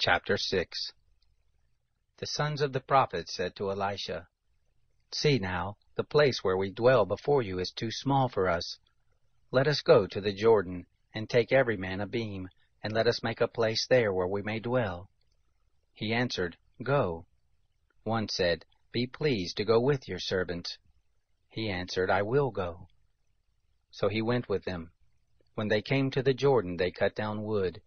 Chapter 6. The sons of the prophets said to Elisha, "See now, the place where we dwell before you is too small for us. Let us go to the Jordan, and take every man a beam, and let us make a place there where we may dwell." He answered, "Go." One said, "Be pleased to go with your servants." He answered, "I will go." So he went with them. When they came to the Jordan, they cut down wood.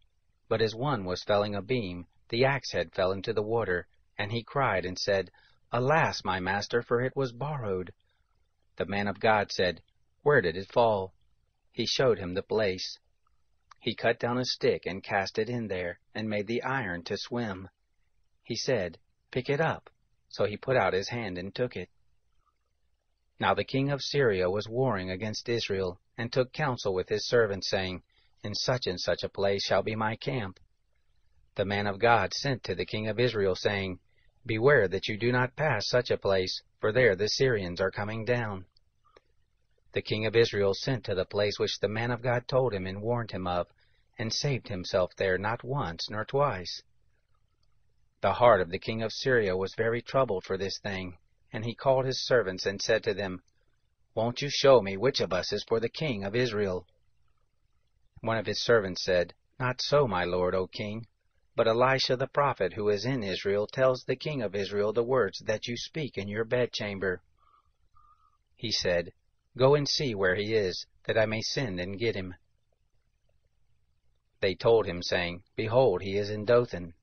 But as one was felling a beam, the axe head fell into the water, and he cried and said, "Alas, my master, for it was borrowed." The man of God said, "Where did it fall?" He showed him the place. He cut down a stick and cast it in there, and made the iron to swim. He said, "Pick it up." So he put out his hand and took it. Now the king of Syria was warring against Israel, and took counsel with his servants, saying, "In such and such a place shall be my camp." The man of God sent to the king of Israel, saying, "Beware that you do not pass such a place, for there the Syrians are coming down." The king of Israel sent to the place which the man of God told him and warned him of, and saved himself there not once nor twice. The heart of the king of Syria was very troubled for this thing, and he called his servants and said to them, "Won't you show me which of us is for the king of Israel?" One of his servants said, "Not so, my lord, O king, but Elisha the prophet who is in Israel tells the king of Israel the words that you speak in your bedchamber." He said, "Go and see where he is, that I may send and get him." They told him, saying, "Behold, he is in Dothan."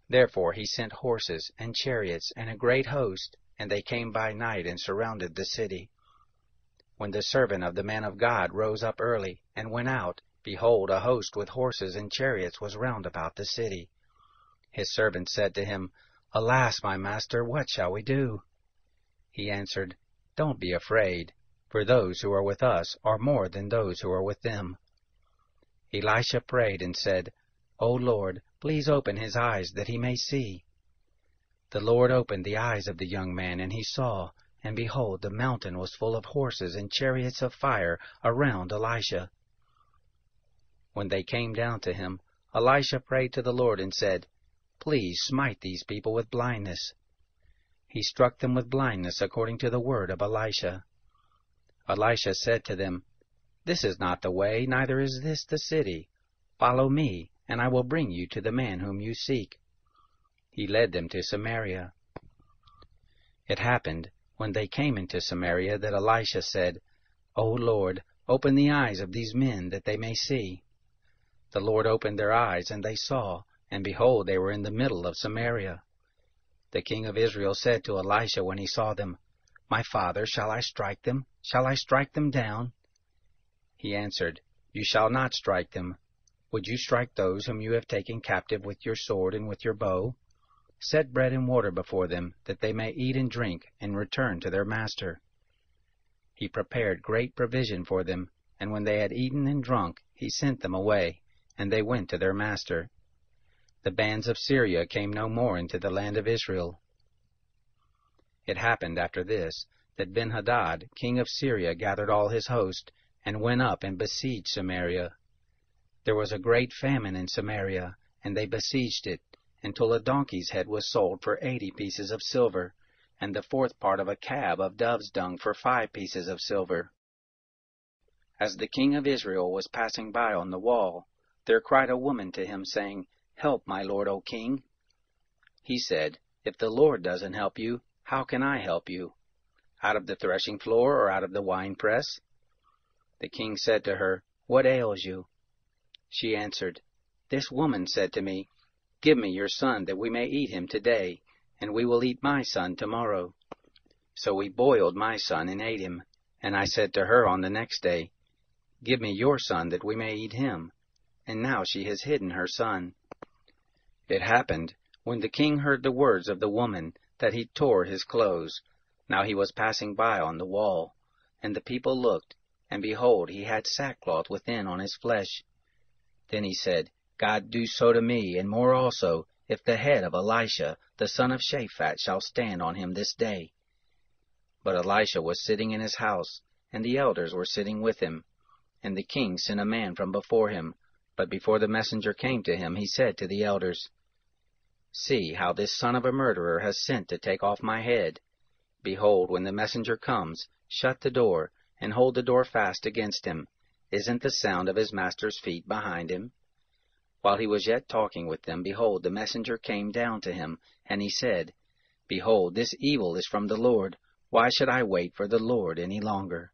Therefore he sent horses and chariots and a great host, and they came by night and surrounded the city. When the servant of the man of God rose up early and went out, behold, a host with horses and chariots was round about the city. His servant said to him, "Alas, my master, what shall we do?" He answered, "Don't be afraid, for those who are with us are more than those who are with them." Elisha prayed and said, "O Lord, please open his eyes that he may see." The Lord opened the eyes of the young man, and he saw, and behold, the mountain was full of horses and chariots of fire around Elisha. When they came down to him, Elisha prayed to the Lord and said, "Please smite these people with blindness." He struck them with blindness according to the word of Elisha. Elisha said to them, "This is not the way, neither is this the city. Follow me, and I will bring you to the man whom you seek." He led them to Samaria. It happened, when they came into Samaria, that Elisha said, "O Lord, open the eyes of these men, that they may see." The Lord opened their eyes, and they saw, and behold, they were in the middle of Samaria. The king of Israel said to Elisha when he saw them, "My father, shall I strike them? Shall I strike them down?" He answered, "You shall not strike them. Would you strike those whom you have taken captive with your sword and with your bow? Set bread and water before them, that they may eat and drink, and return to their master." He prepared great provision for them, and when they had eaten and drunk, he sent them away, and they went to their master. The bands of Syria came no more into the land of Israel. It happened after this, that Ben-Hadad, king of Syria, gathered all his host, and went up and besieged Samaria. There was a great famine in Samaria, and they besieged it, until a donkey's head was sold for 80 pieces of silver, and the fourth part of a cab of dove's dung for 5 pieces of silver. As the king of Israel was passing by on the wall, there cried a woman to him, saying, "Help, my lord, O king." He said, "If the Lord doesn't help you, how can I help you? Out of the threshing floor or out of the winepress?" The king said to her, "What ails you?" She answered, "This woman said to me, 'Give me your son, that we may eat him today, and we will eat my son tomorrow.' So we boiled my son and ate him, and I said to her on the next day, 'Give me your son, that we may eat him.' And now she has hidden her son." It happened, when the king heard the words of the woman, that he tore his clothes. Now he was passing by on the wall. And the people looked, and behold, he had sackcloth within on his flesh. Then he said, "God do so to me, and more also, if the head of Elisha, the son of Shaphat, shall stand on him this day." But Elisha was sitting in his house, and the elders were sitting with him. And the king sent a man from before him, But before the messenger came to him, he said to the elders, See how this son of a murderer has sent to take off my head. Behold, when the messenger comes, shut the door, and hold the door fast against him. Isn't the sound of his master's feet behind him? While he was yet talking with them, behold, the messenger came down to him, and he said, Behold, this evil is from the Lord. Why should I wait for the Lord any longer?